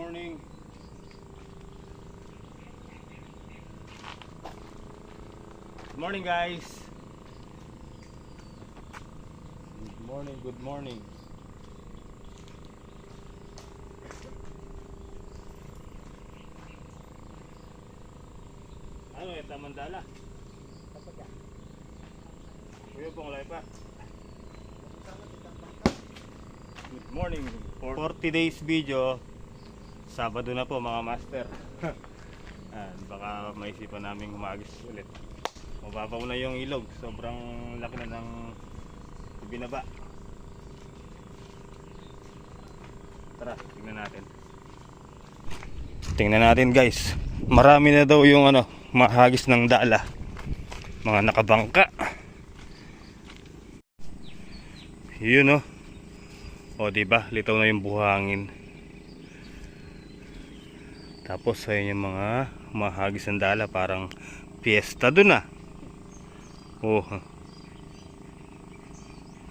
morning. Good morning, guys. Good morning, good morning. Ano ito, mandala? Kuya pong live pa. Good morning. 40 days video. Sabado na po mga master. Baka maisipan namin humagis ulit. Mababaw na yung ilog. Sobrang laki na ng binaba. Tara, tingnan natin. Tingnan natin guys. Marami na daw yung mahagis ng dala. Mga nakabangka. Yun o diba, litaw na yung buhangin. Tapos ayun yung mga mahagis ng dala, parang piyesta dun Oh,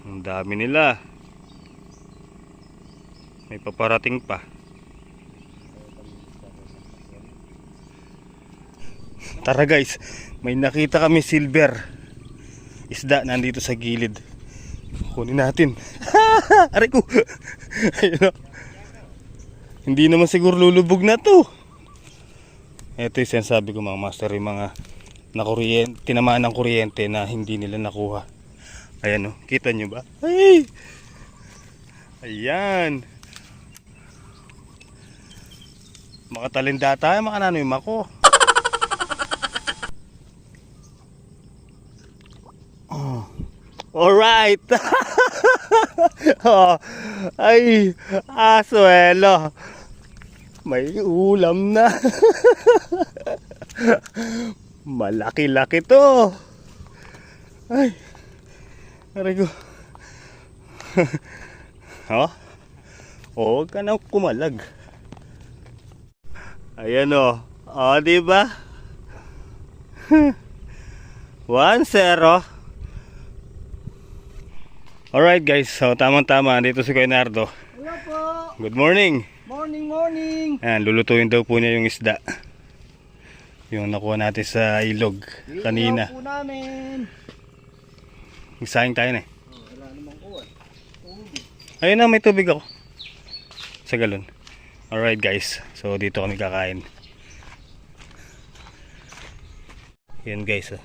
ang dami nila. May paparating pa. Tara guys, may nakita kami silver isda nandito sa gilid. Kunin natin. Aray ko. Ayun. Hindi naman siguro lulubog na to. Ito yung sinasabi ko mga master, yung mga tinamaan ng kuryente na hindi nila nakuha. Ayan kita nyo ba? Ay! Ayan. Makatalinda tayo, makanano yung mako. Alright. Ay, aswelo. May ulam na. Malaki-laki to. Ay, aray ko. Huwag ka na kumalag. Ayan diba? 1-0. Alright guys, so tamang-tama, dito si Kuya Nardo. Hello po. Good morning. Morning. Ayan, lulutuin daw po niya yung isda. Yung nakuha natin sa ilog kanina. Po namin. Isayang tayo na Wala namang kuha. Tubig. Ayun na, may tubig ako. Sa galon. Alright guys, so dito kami kakain. Yan guys,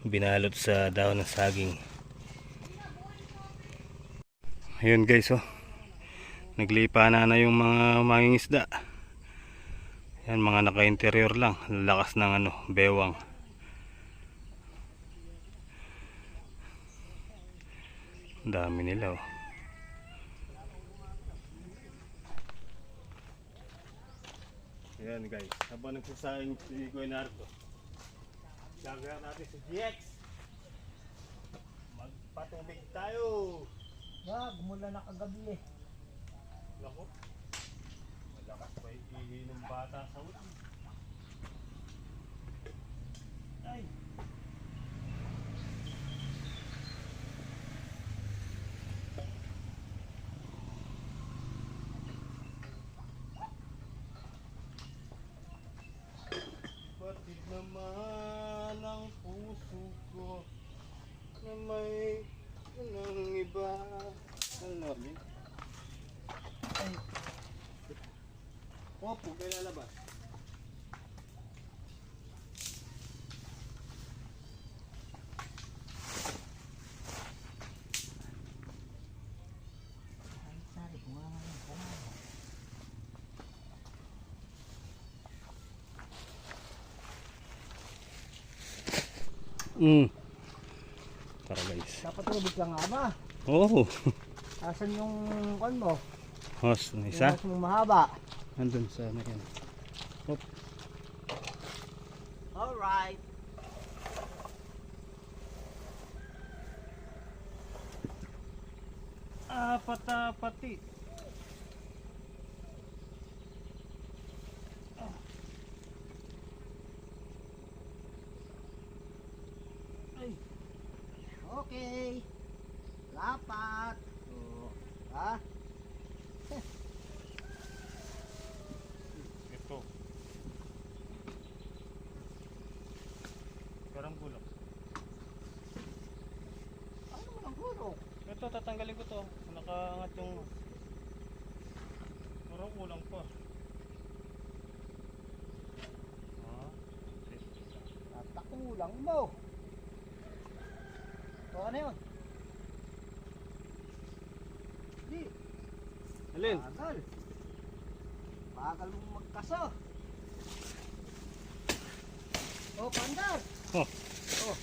binalot sa dahon ng saging. Ayun guys, naglipa na yung mga mangingisda. Yan, mga naka-interior lang. Lakas ng bewang. Dami nila Ayan guys, habang nagsasayang si Kuya Nardo, gagawin natin si GX. Magpatubig tayo. Gumula na kagabi Naku, malakas pa ihi ng bata sa ulan. Ay! Batid naman ang puso ko na may ng iba. Ano yun? Ay. Opo, kayo lalabas. Tara guys. Dapat tubig ka nga ba? Oo. Asan yung kon mo? Hos, isa? Yung mong mahaba. Andun sa yan. Hop. Alright. Pati. Ay. Okay. Lapat. Ha? ito, tatanggalin ko to. Nakaangat yung... Parang kulang pa. Tatakulang mo. O ano yun? Di. Alin? Bagal. Bagal mong magkaso. O, pandar. Oh. Oh.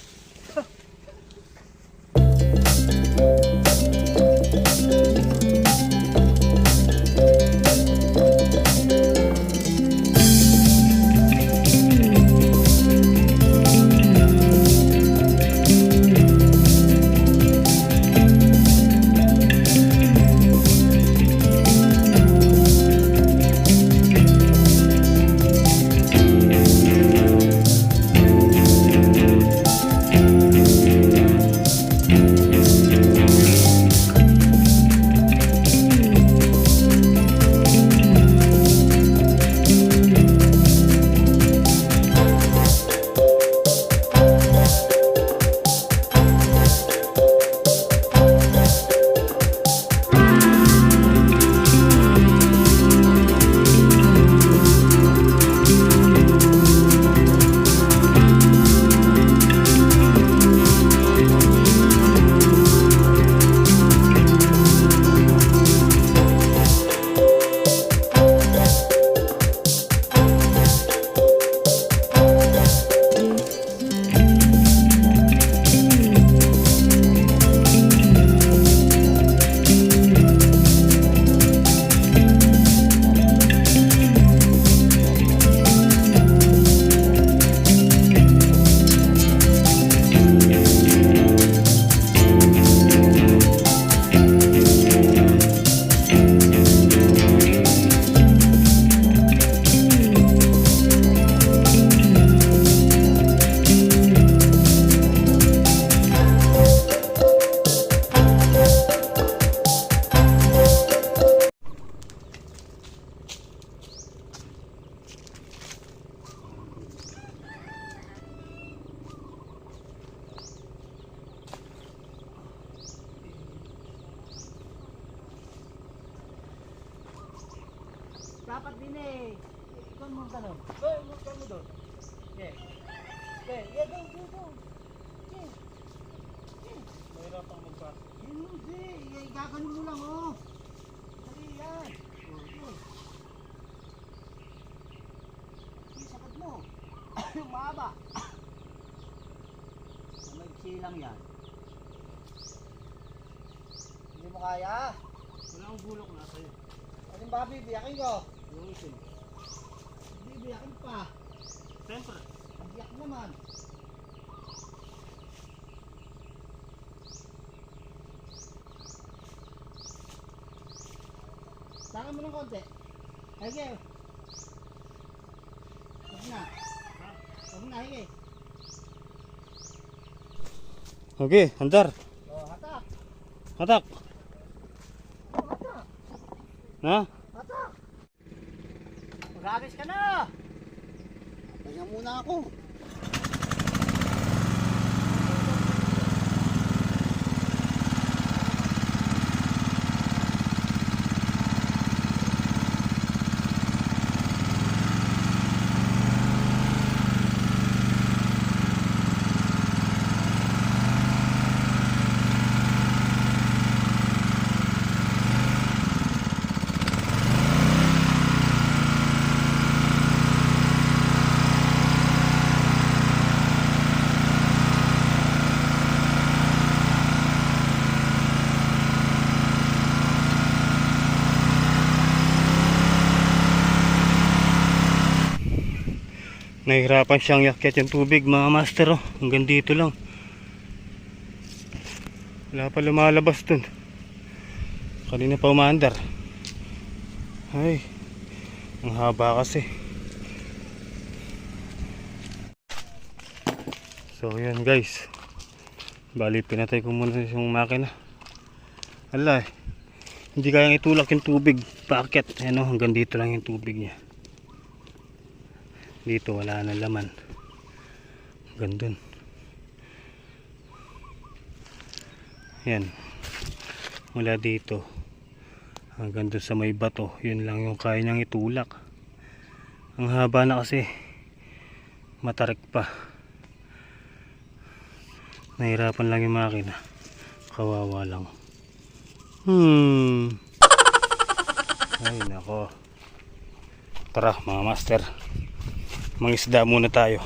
Dapat din eh. Ikon mo ganun. Ikon mo doon. Okay. Okay. Yeah, go. Okay. Okay. Mahirap ang magpa. Hindi. Gaganon mo lang oh. Dali yan. Okay. Sakad mo. Yung mahaba. Maigsi lang yan. Hindi mo kaya. Wala akong bulok na sa'yo. Anong ba bibiyakin ko? Yung isin. Bibiyakin pa. Siyempre. Biyak naman. Saka mo ng konti. Hige. Huwag na. Huwag na, hige. Okay, andar. Oh, hatak. Hatak. Oh, hatak. Ha? Hatak. Mag-agis ka na. Kanya muna ako. Nahihirapan siyang yakyat yung tubig mga master oh. Hanggang dito lang. Wala pa lumalabas dun. Kanina pa umaandar. Ay, ang haba kasi. So yan guys. Bali pinatay ko muna yung makina. Ala, hindi kayang itulak yung tubig. Bakit? Ano, hanggang dito lang yung tubig niya. Dito wala na laman. Hanggang dun. Yan. mula dito hanggang doon sa may bato. Yun lang yung kaya niyang itulak. Ang haba na kasi, matarik pa. Nahirapan lang yung makina, kawawa lang. Ay nako. Tara mga master, mangisda muna tayo.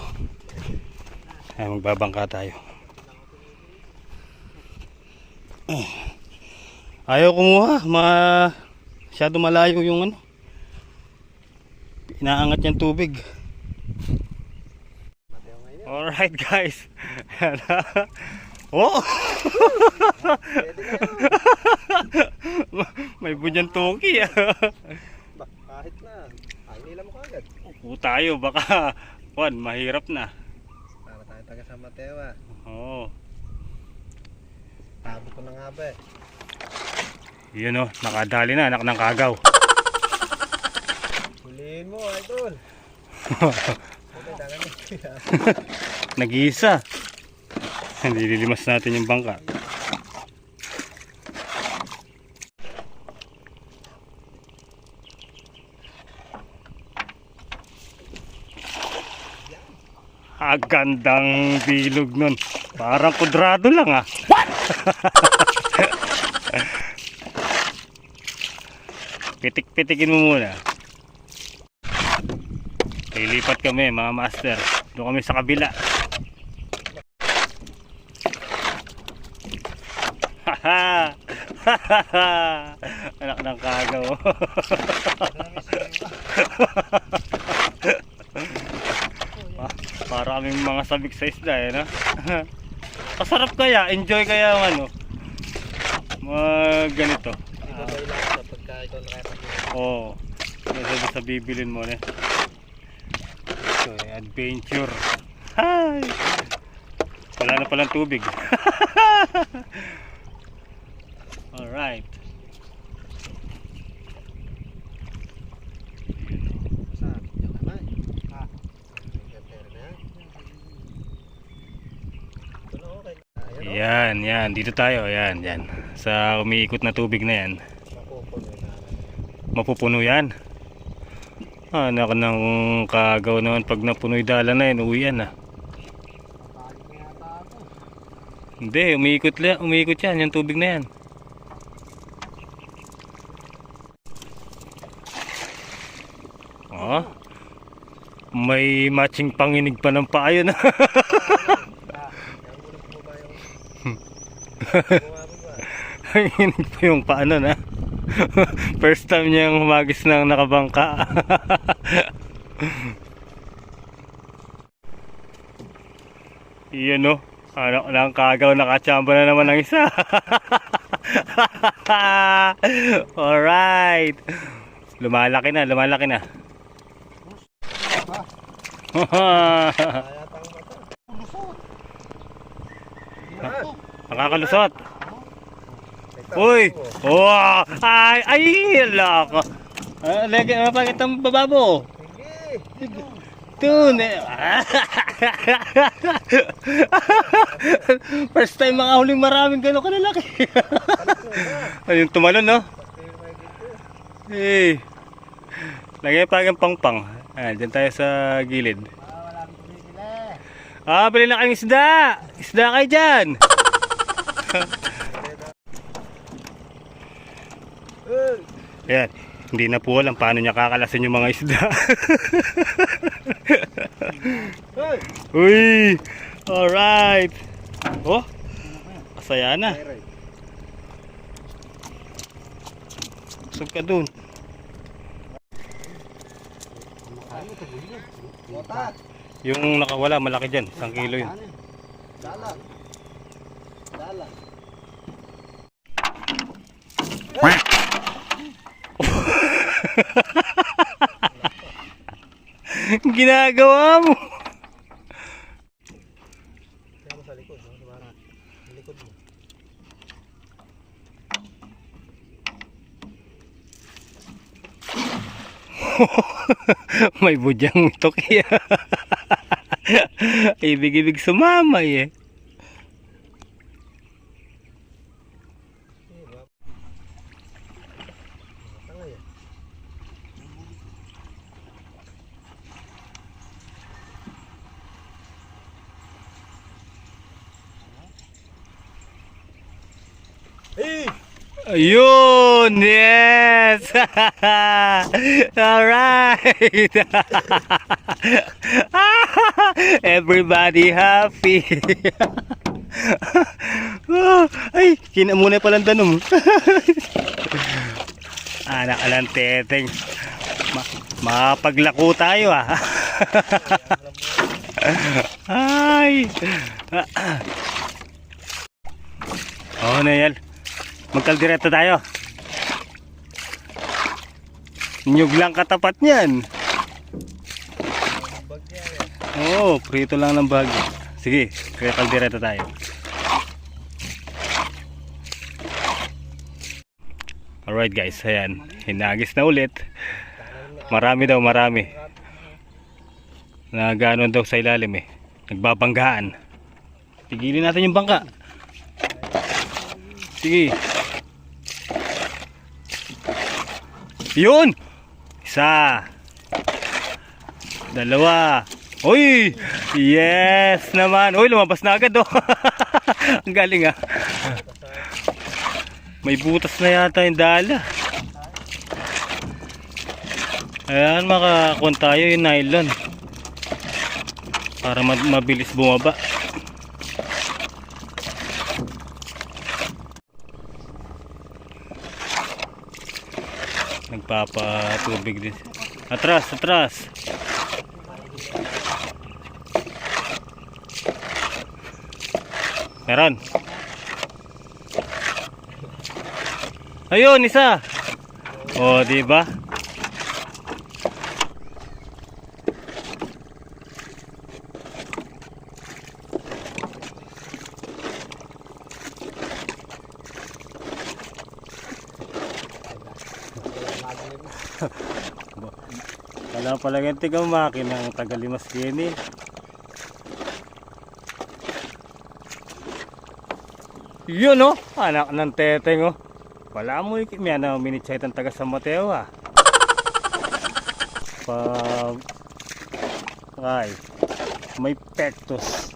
Ay, magbabangka tayo. Ayaw kumuha, masyado malayo yung ano, inaangat yung tubig. Alright guys. Oh! May budyang toki. Kahit na, ay nila mo kagad. Upo tayo, baka Juan, mahirap na. Para tayo taga San Mateo ah. Oo. Tabo ko na nga ba eh. Yun o, nakadali na, anak ng kagaw. Huliin mo, idol. Okay, tangan mo. Nag-iisa. Nililimas natin yung bangka. Gandang bilog nun. Parang kudrado lang ah. Pitik-pitikin mo muna. Lilipat kami mga master. Doon kami sa kabila. Haha. Anak ng kagaw. Para kaming mga sabik sa isda eh, no? Masarap kaya, enjoy kaya ang ano, ganito. Di ba kailangan sa pagka ikaw nakapagod? Oo, nasa sa bibilin mo na. So, adventure. Hi! Wala na palang tubig. Alright. Saan? Diyan naman. Ah. Pera na. Ano okay? Yan, yan. Dito tayo. Yan, yan. Sa umiikot na tubig na yan. Mapupuno na. Mapupuno yan. Anak ng kagaw naman, pag napunoy dala na yan, uwi yan ah. Kapalik na yata ako. Hindi, umiikot yan, yung tubig na yan. Oh, may matching panginig pa ng paayo na. Yung ulit mo ba yung... Bumabog ba? Panginig pa yung paano na. First time niyang humagis ng nakabangka. Iyan o, anak ng kagaw, nakachamba na naman ng isa. Alright. Lumalaki na, lumalaki na. Kaya tang mata. Lusot. Yan. Nakakalusot. Uy! Wow! Ay! Laka! Lagi, mapakit ang bababo. Sige. Tun! First time makahuling maraming gano'ng kalalaki. Ayun, tumalon, no? Hey! Lagyan pa ang pangpang. Diyan tayo sa gilid. Wala kang tumigil Bili na kayong isda! Isda kayo dyan! Ayan, hindi na po alam paano niya kakalasin yung mga isda. Uy! Alright! Oh! Masaya na. Busog ka dun. Yung nakawala, malaki dyan. 1 kilo yun. Dalang. Dalang. Ginagawa mo. Kaya mo sa likod, no? Sa barat. Sa likod mo. May budyang toki. Ibig-ibig sumamay eh. Ayun! Yes! Alright! Everybody happy! Ay, kinamunay palang danom. Anak alang teteng. Mapaglako tayo ah. Ay! Oh, na yan. Magkaldireto tayo. Nyug lang katapat niyan. Oo, prito lang ng bag. Sige, kaya kaldireto tayo. Alright guys, ayan. Hinagis na ulit. Marami daw, marami. Nagano daw sa ilalim eh. Nagbabanggaan. Tigilin natin yung bangka. Sige. Yun! Isa. Dalawa. Uy! Yes naman. Uy, lumabas na agad oh. Ang galing ah. May butas na yata yung dala. Ayan, makakuha tayo yung nylon. Para mabilis bumaba. Nagpapatubig din. Atras, atras. Meron. Ayun, isa. Oh, di ba? Wala pala ganti kang makina ang tagalimas kini. Yun oh, anak ng teteng oh. Wala mo may na minitsay ang taga San Mateo ah. Ay, may pectus.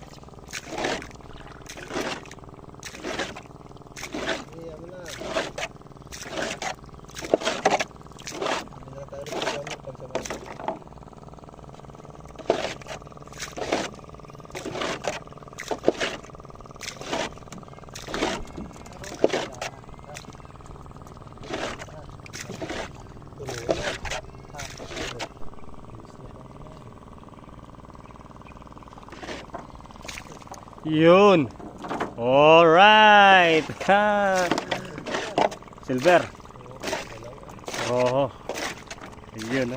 Yun. Alright. Silver. Oh. Yun.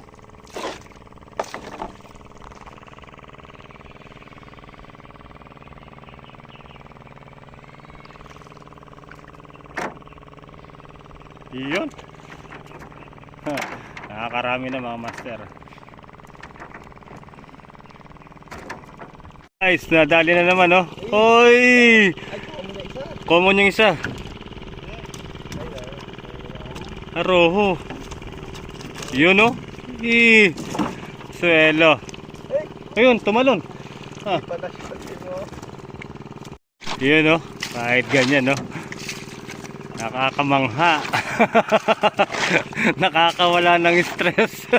Yun. Nakakarami na mga master. Guys, nadali na naman oh. Oy! Common yung isa. Aroho. Yun oh. Suelo. Ayun, tumalon. Ah. Yun oh. Kahit ganyan oh. Nakakamangha. Nakakawala ng stress.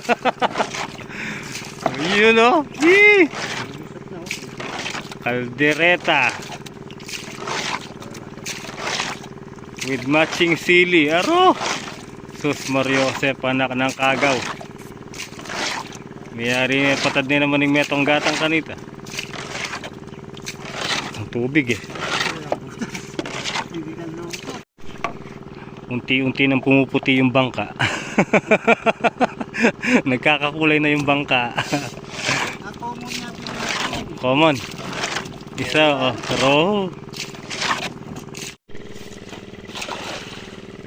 Yun oh. Caldereta with matching sili. Aro! Sus Mario Josep, anak ng kagaw. Mayari patad na naman yung metong gatang kanita. Ang tubig eh. Unti-unti nang pumuputi yung bangka. Nagkakakulay na yung bangka. Common. Isa oh, roho.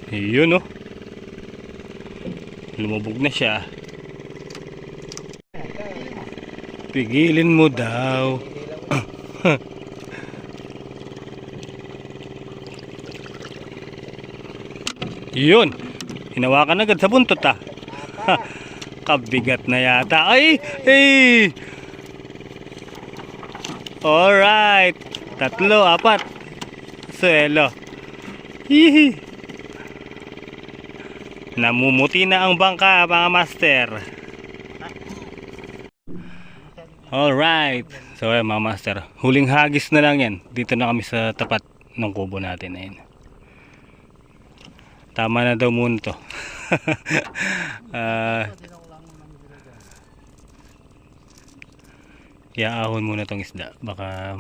Yun oh. Lumubog na siya. Pigilin mo daw. Yun. Hinawakan agad sa buntot ah. Kabigat na yata. Ay! Ay! Alright. 3, 4. Suelo. Hihi. Namumuti na ang bangka, mga master. Alright. So ayan mga master, huling hagis na lang yan. Dito na kami sa tapat ng kubo natin. Ayun. Tama na daw muna to. Iaahon muna tong isda. Baka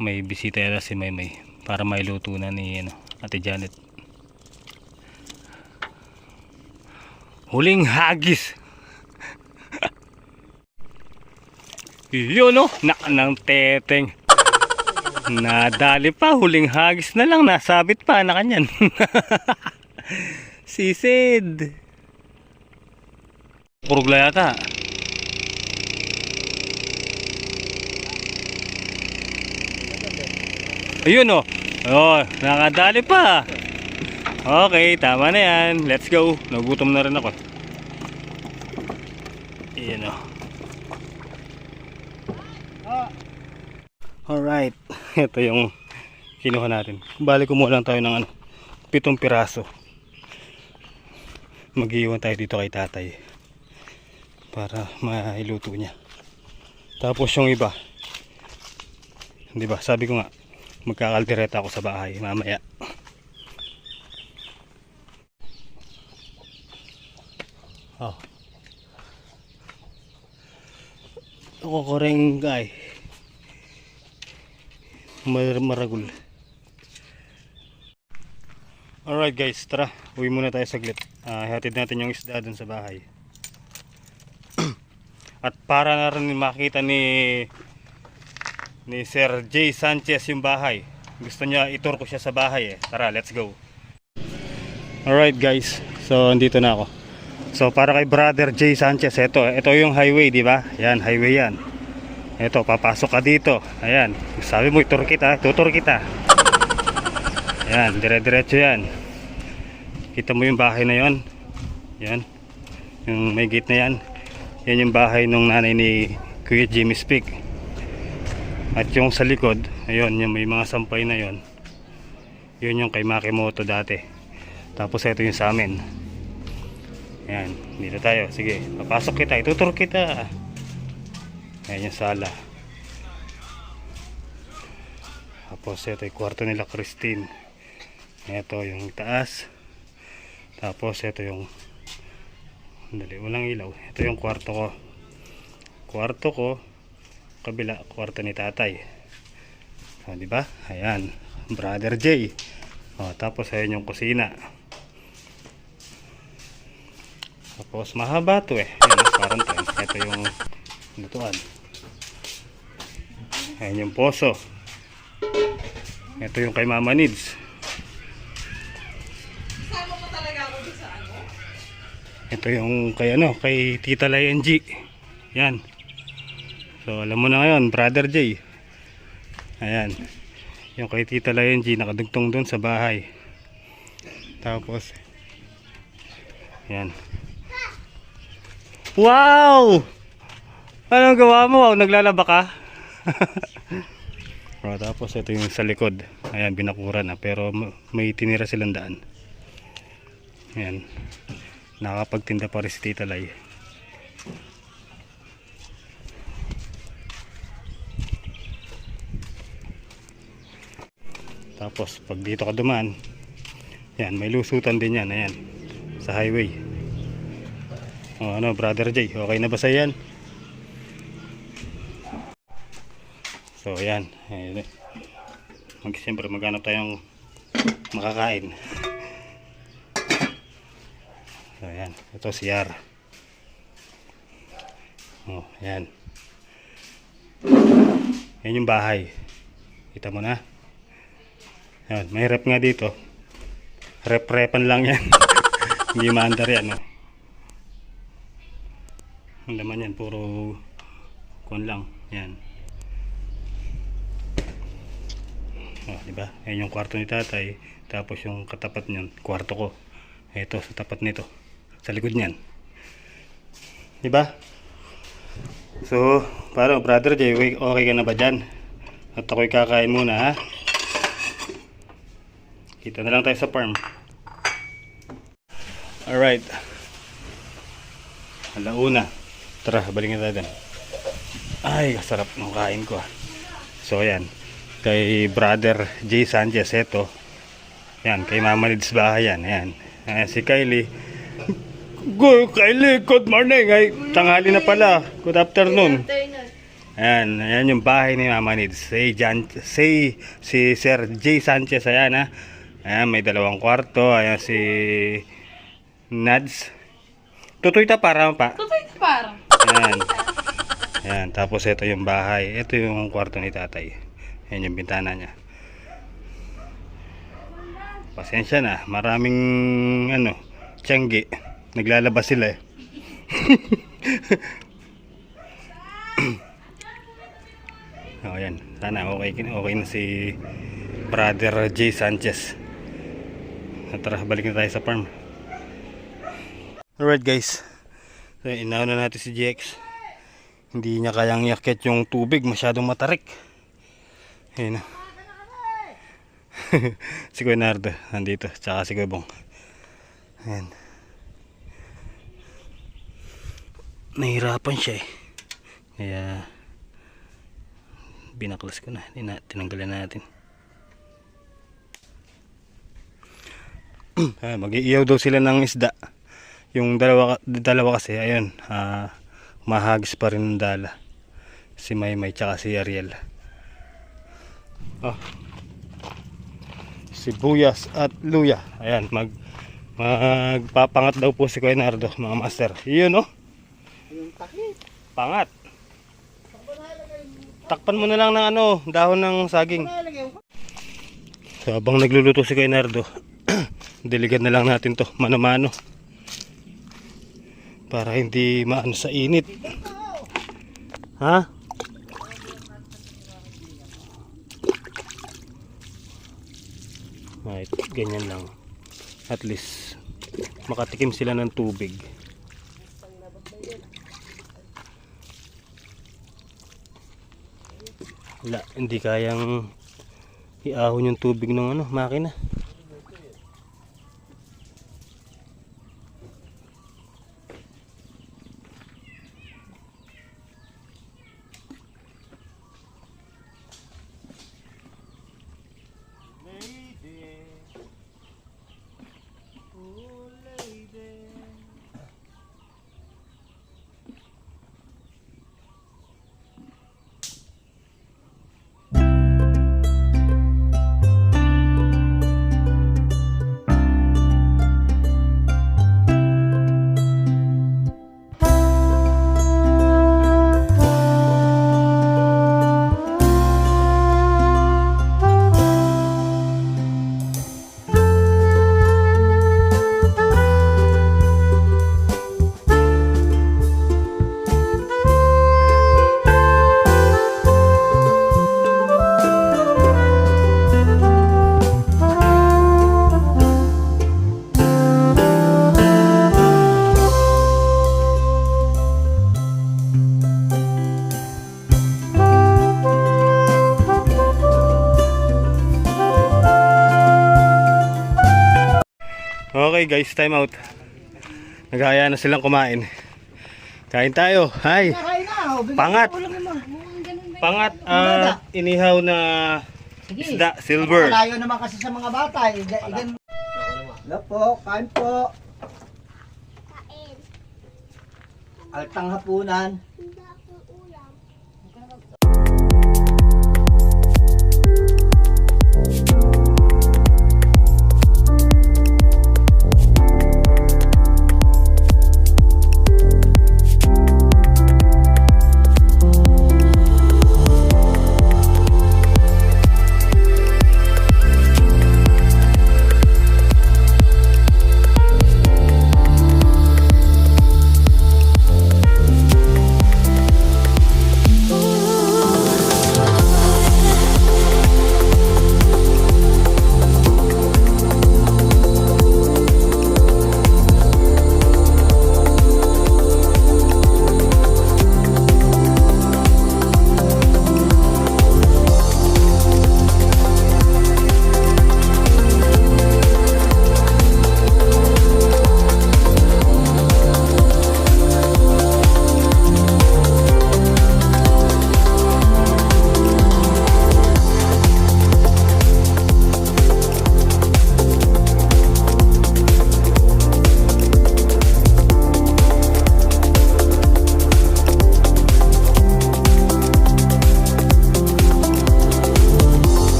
may bisita yata si Maymay para mailuto na ni Ate Janet. Huling hagis. Yun no, ng teteng. Nadali pa, huling hagis na lang, nasabit pa na kanyan. Sisid. Kurugla yata. Ayun oh. Oh, nakadali pa. Okay, tama na yan. Let's go. Nagutom na rin ako. Ayan oh. Alright. Ito yung kinuha natin. Bali kumuha lang tayo ng 7 piraso. Mag-iwan tayo dito kay tatay para mailuto niya. Tapos yung iba, di ba, sabi ko nga magkakaldereta ako sa bahay mamaya. Oh. Ako korengay. Maragul. Alright guys, tara, uwi muna tayo saglit. Hatid natin yung isda dun sa bahay. At para na rin makita ni Sir J. Sanchez yung bahay. Gusto niya itur ko siya sa bahay eh. Tara, let's go. Alright guys, so andito na ako. So para kay Brother J. Sanchez, ito yung highway, di ba? Yan, highway yan. Ito, papasok ka dito. Ayan, sabi mo itur kita, tutur kita. Ayan, dire-diretso yan. Kita mo yung bahay na yon. Yan, yung may gate na yan. Yan yung bahay nung nanay ni Kuya Jimmy Speak. At yung sa likod, ayun, yung may mga sampay na yon. Yun yung kay Makimoto dati. Tapos ito yung sa amin. Ayan, dito tayo. Sige, papasok kita, itutur kita. Ayan yung sala. Tapos ito yung kwarto nila Christine. Ito yung taas. Tapos ito yung walang ilaw. Ito yung kwarto ko. Kwarto ko, kabila, kwarto ni tatay. So, di ba? Ayan, Brother J. Tapos ayan yung kusina. Tapos mahaba to eh. Ayan, parang trend. Ito yung lutuan. Ayan yung poso. Ito yung kay Mama Needs. Kasama ko talaga ako doon sa ano? Ito yung kay Tita Lion G. Yan. So alam mo na ngayon, Brother J. Ayan. Yung kay Tita Lion G nakadugtong doon sa bahay. Tapos yan. Wow! Anong gawa mo? Wow, naglalaba ka? Tapos ito yung sa likod. Ayan, binakura na. Pero may tinira silang daan. Ayan. Nakapagtinda pa rin si Tita Lai. Tapos pag dito ka dumaan, yan, may lusutan din yan. Ayan, sa highway. Ano, Brother J, okay na ba sa yan? So yan, siyempre maghanap tayong makakain. So yan, ito si Yar. Yan. Yan yung bahay. Kita mo na. Yan, may rep nga dito. Rep-repan lang yan. Hindi maandar yan. Ang laman yan, puro kon lang. Yan. Diba? Ayan yung kwarto ni tatay. Tapos yung katapat niyan, kwarto ko. Ito sa tapat nito. Sa likod niyan. Diba? So, paano, Brother Jay, okay ka na ba dyan? At ako'y kakain muna, ha? Kita na lang tayo sa farm. Alright. Alauna. Tara, balikin tayo dun. Ay, sarap ng kain ko. So, ayan. Kay brother Jay Sanchez, eto. Ayan, kay Mama Lids bahay yan. Ayan. Ayan, si Kylie. Kylie, good morning. Ay, tanghali na pala. Good afternoon. Ayan, ayan yung bahay ni Mama Lids. Si Sir Jay Sanchez, ayan ha. Ayan, may 2 kwarto. Ayan, si Nads. Tutoy ta para pa. Tutoy na parang. Ayan. Ayan, tapos ito yung bahay. Ito yung kwarto ni tatay. Ayan yung bintana niya. Pasensya na, maraming tiyanggi. Naglalabas sila eh. Oh, ayan. Sana okay na si brother Jay Sanchez. Tara, balik na tayo sa farm. Alright guys. So, inauna natin si GX. Hindi niya kayang iakyat yung tubig, masyadong matarik. Ayun. Si Kuya Nardo nandito, tsaka si Kuya Bong. Ayan. Nahirapan siya eh. Kaya binaklas ko na, tinanggalan natin. Mag-iiyaw daw sila ng isda. Yung dalawa kasi, ayun, mahagis pa rin ng dala. Si Maymay tsaka si Ariel. Sibuyas at luya. Ayan, magpapangat daw po si Kuya Nardo, mga master. Iyon, no? Yung takip. Pangat. Takpan mo na lang ng dahon ng saging. So, habang nagluluto si Kuya Nardo, diligan na lang natin to mano-mano para hindi maano sa init. Ha? Right, ganyan lang. At least makatikim sila ng tubig. Wala, hindi kayang iahon yung tubig ng makina. Okay guys, time out. Nagaya na silang kumain. Kain tayo. Hi. Pangat. Pangat inihaw na isda, silver. Malayo naman kasi sa mga bata. Hello po, kain po. Kain. Altang hapunan.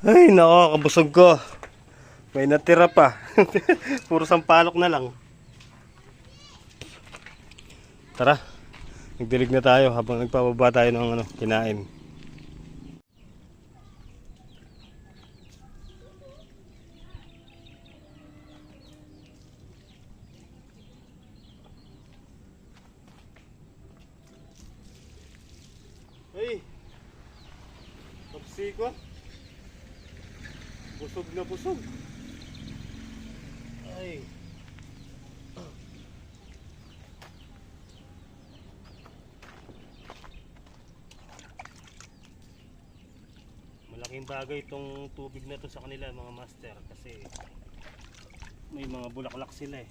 Ay, nako, kabusog ko. May natira pa. Puro sampalok na lang. Tara, magdilig na tayo habang nagpababa tayo ng kinain. Ay, kapsi ko. Busog na busog. Ay. Malaking bagay itong tubig na to sa kanila mga master kasi may mga bulaklak sila eh.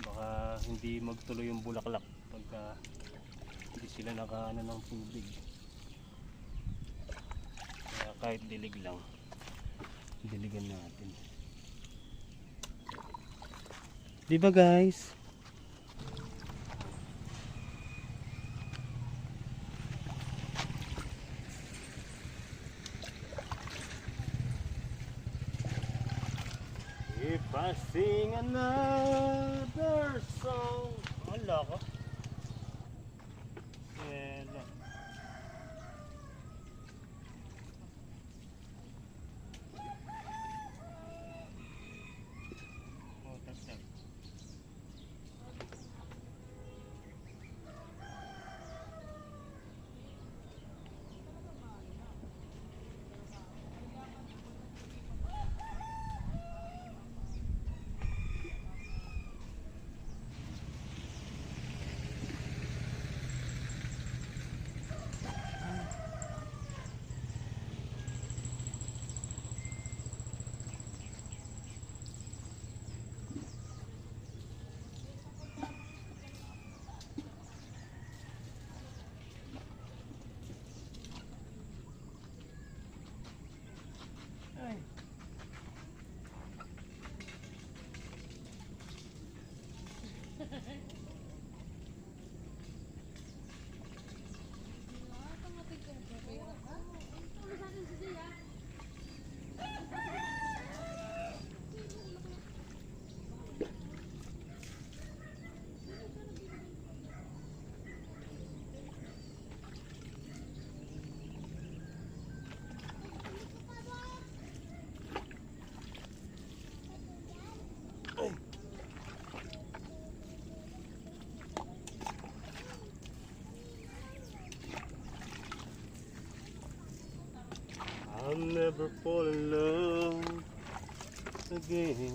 Baka hindi magtuloy yung bulaklak pagka hindi sila nakaano ng tubig. Kaya kahit dilig lang, diligan natin. Di ba guys? If I sing another song. Wala ka. Wala. Oh, that's that. I'll never fall in love again.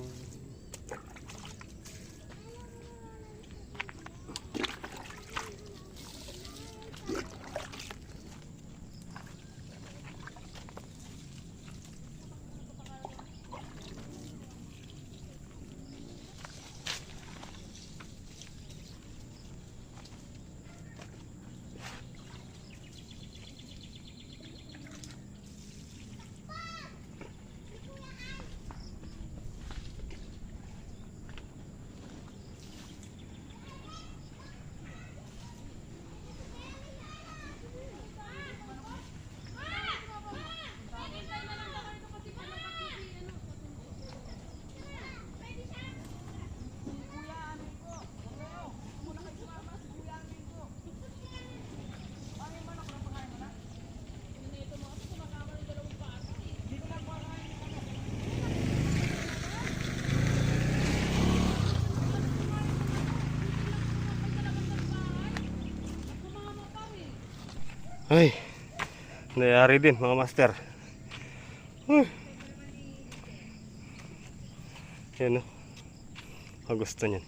Ay, nangyari din mga master. Yan o. Ang gusto niyan.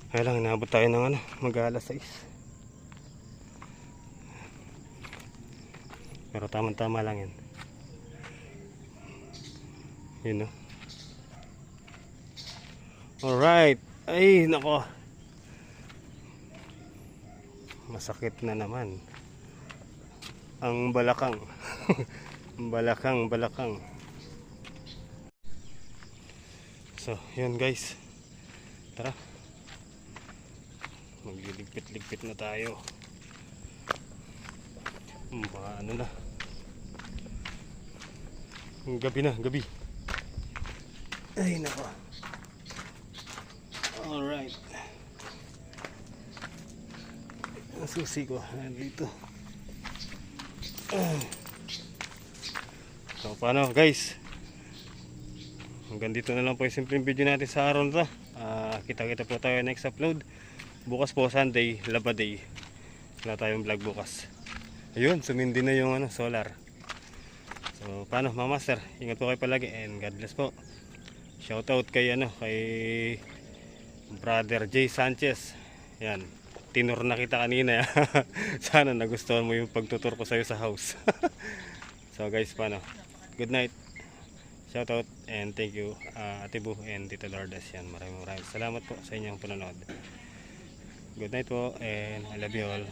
Kaya lang, inabot tayo ng mag-alas 6. Pero tamang-tama lang yan. Yun o. Alright. Ay, nako. Masakit na naman ang balakang. balakang. So, yun guys. Tara. Magliligpit-ligpit na tayo. Baka Gabi na, gabi. Ay, nako. Alright. Ang susi ko, dito. So, paano guys? Hanggang dito na lang po yung simpleng video natin sa araw na to. Kita-kita po tayo next upload. Bukas po, Sunday, Laba Day. Wala tayong vlog bukas. Ayun, sumindi na yung solar. So, paano mga master? Ingat po kayo palagi and God bless po. Shoutout kay kay Brother Jay Sanchez. Yan. Tinur na kita kanina. Sana nagustuhan mo yung pagtutur ko sa'yo sa house. So guys, paano? Good night. Shoutout and thank you Ate Bu and Tito Lourdes. Yan. Maraming salamat po sa inyong panonood. Good night po and I love you all.